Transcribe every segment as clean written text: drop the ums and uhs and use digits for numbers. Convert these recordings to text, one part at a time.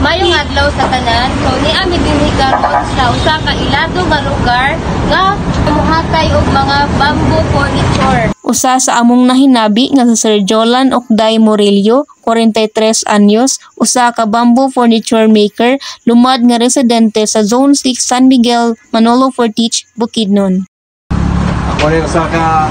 Mayong adlaw sa tanan, so niami dinhi karon sa usa ka ilado nga lugar nga muhatay og mga bamboo furniture. Usa sa among nahinabi nga si Sir Jolan Okday Morillo, 43 anyos, usa ka bamboo furniture maker, lumad nga residente sa Zone 6 San Miguel, Manolo Fortich, Bukidnon. Ako rin usa ka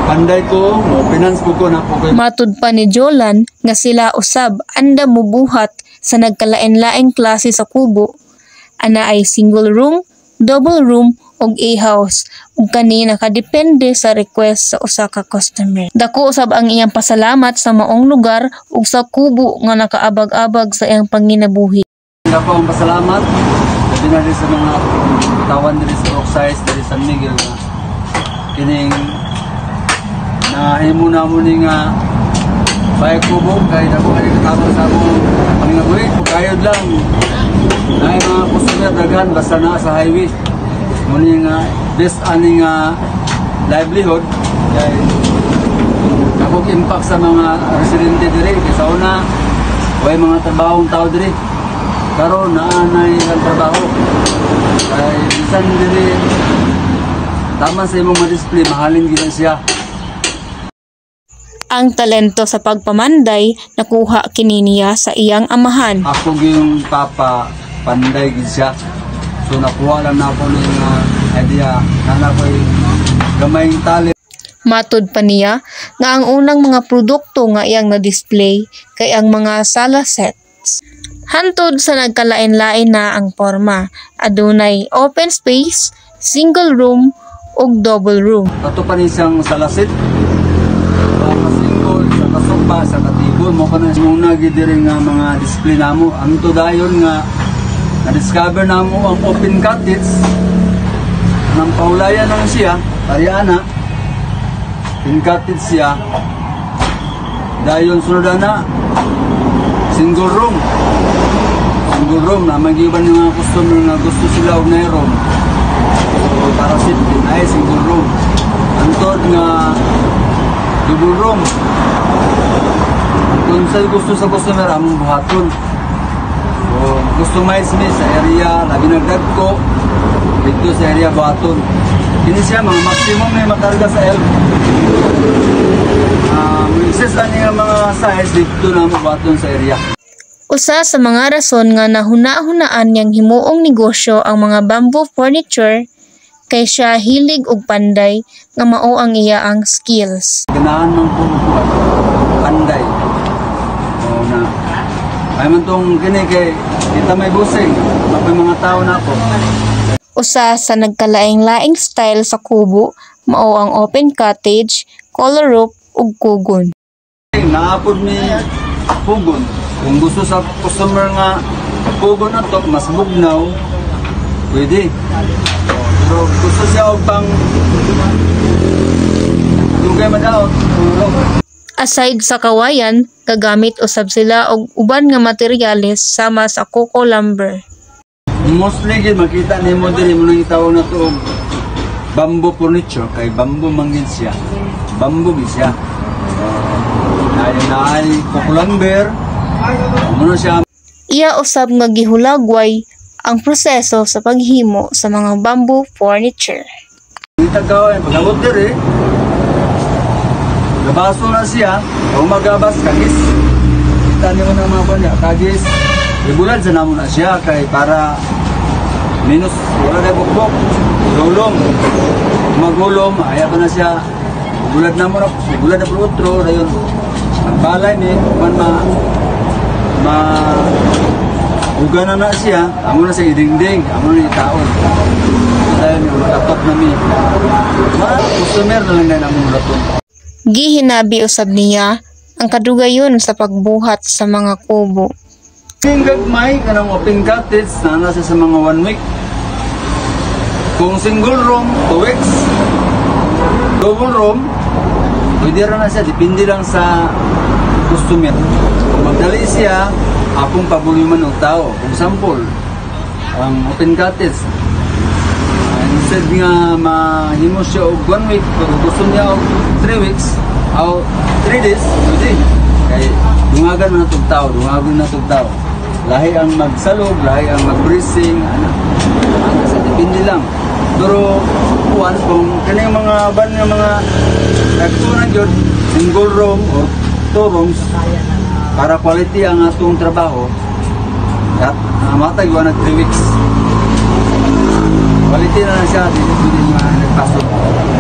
panday ko, mo finance ko na po ko. Matud pa ni Jolan nga sila usab anda mubuhat sa nagkalain-laing klase sa kubo. Ana ay single room, double room ug A-house ug kani nakadepende sa request sa usa ka customer. Dako usab ang iyang pasalamat sa maong lugar ug sa kubo nga nakaabag-abag sa iyang panginabuhi. Dako ang pasalamat dinali sa mga tawan diri sa Rocksides diri sa San Miguel na kining na himo na mo ni nga bay kubo kay dako kay katawag sa among panginabuhi. Kayod lang ay mga customer daghan basta na sa highway. Muni nga best ani nga livelihood kay akong impact sa mga residente diri kay sa una way mga trabahong tao diri karon naanay ang trabaho ay bisan diri tama sa imong ma-display mahalin gid siya. Ang talento sa pagpamanday nakuha kini niya sa iyang amahan. Ako gyung papa panday gid siya. So nakuha lang na ako ng idea na ako'y gamayng talent. Matud pa niya nga ang unang mga produkto nga iyang na-display kay ang mga sala sets. Hantod sa nagkalain-lain na ang forma, adunay open space, single room ug double room. Ato pa ni siyang sala set. Sa single, sa kasopa, sa katibon mo ka na muna gid diri nga mga display namo. Anto dayon nga na-discover na mo ang open cottage ng paulayan ng siya, Ariana. Open cottage siya. Dayon sunod na single room. Single room na mag-iban ng mga customer na gusto sila og na room. So, para safety ay single room. Antod nga double room. Kung sa gusto sa customer among buhaton. So, customize me sa area, labi nagdag ko dito sa area Buhaton. Kini siya, mga maximum may makarga sa L. Excess lang yung mga size dito na Buhaton sa area. Usa sa mga rason nga nahuna-hunaan niyang himuong negosyo ang mga bamboo furniture kay siya hilig og panday nga mao ang iya ang skills. Ganahan man po panday. O na ay man tong kini kay kita may busing, may mga tao na ako. Usa sa nagkalaing-laing style sa kubo mao ang open cottage, color roof ug kugon. Naapod mi kugon. Kung gusto sa customer nga kugon ato mas bugnaw, pwede. Pero gusto siya og pang dugay madaot. Aside sa kawayan, gagamit usab sila og uban nga materyales sama sa coco lumber. Mostly gid makita nimo diri mo nang itawag na to bamboo furniture kay bamboo manggid siya. Bamboo gid siya. Ay coco lumber. Ano siya? Iya usab nga gihulagway ang proseso sa paghimo sa mga bamboo furniture. Kita gawin pagabot diri. Gabaso na siya, kung magabas kagis. Kita niyo na mga kanya, kagis. Ibulad sa namo na siya kay para minus wala na bukbok. Gulong. Magulong, ayaw na siya. Ibulad na mo na, ibulad na pulutro, dayon. Magbalay ni, man uga na siya, amo na siya idingding, amo na itaon. Dayon yung matatok na mi. Customer na lang na among raton. Gihinabi usab niya ang kadugayon sa pagbuhat sa mga kubo. Yung gagmay, kanang open cottage, na nasa sa mga 1 week. Kung single room, 2 weeks. Double room, pwede rin na siya, depende lang sa customer. Kung magdali siya, apong pabuliman ng tao. Kung sample, ang open cottage, instead nga mahimo siya og 1 week, kung gusto niya og 3 weeks o 3 days, pwede. Kaya dungagan na tugtao, dungagan na tugtao. Lahi ang magsalog, lahi ang mag-bracing, ano. Sa depende lang. Pero kuan kung kani mga ban nga mga nagtunan gyud single room or 2 rooms para quality ang atong trabaho. At matag wa nag 3 weeks. Quality na siya, hindi nga nagpasok.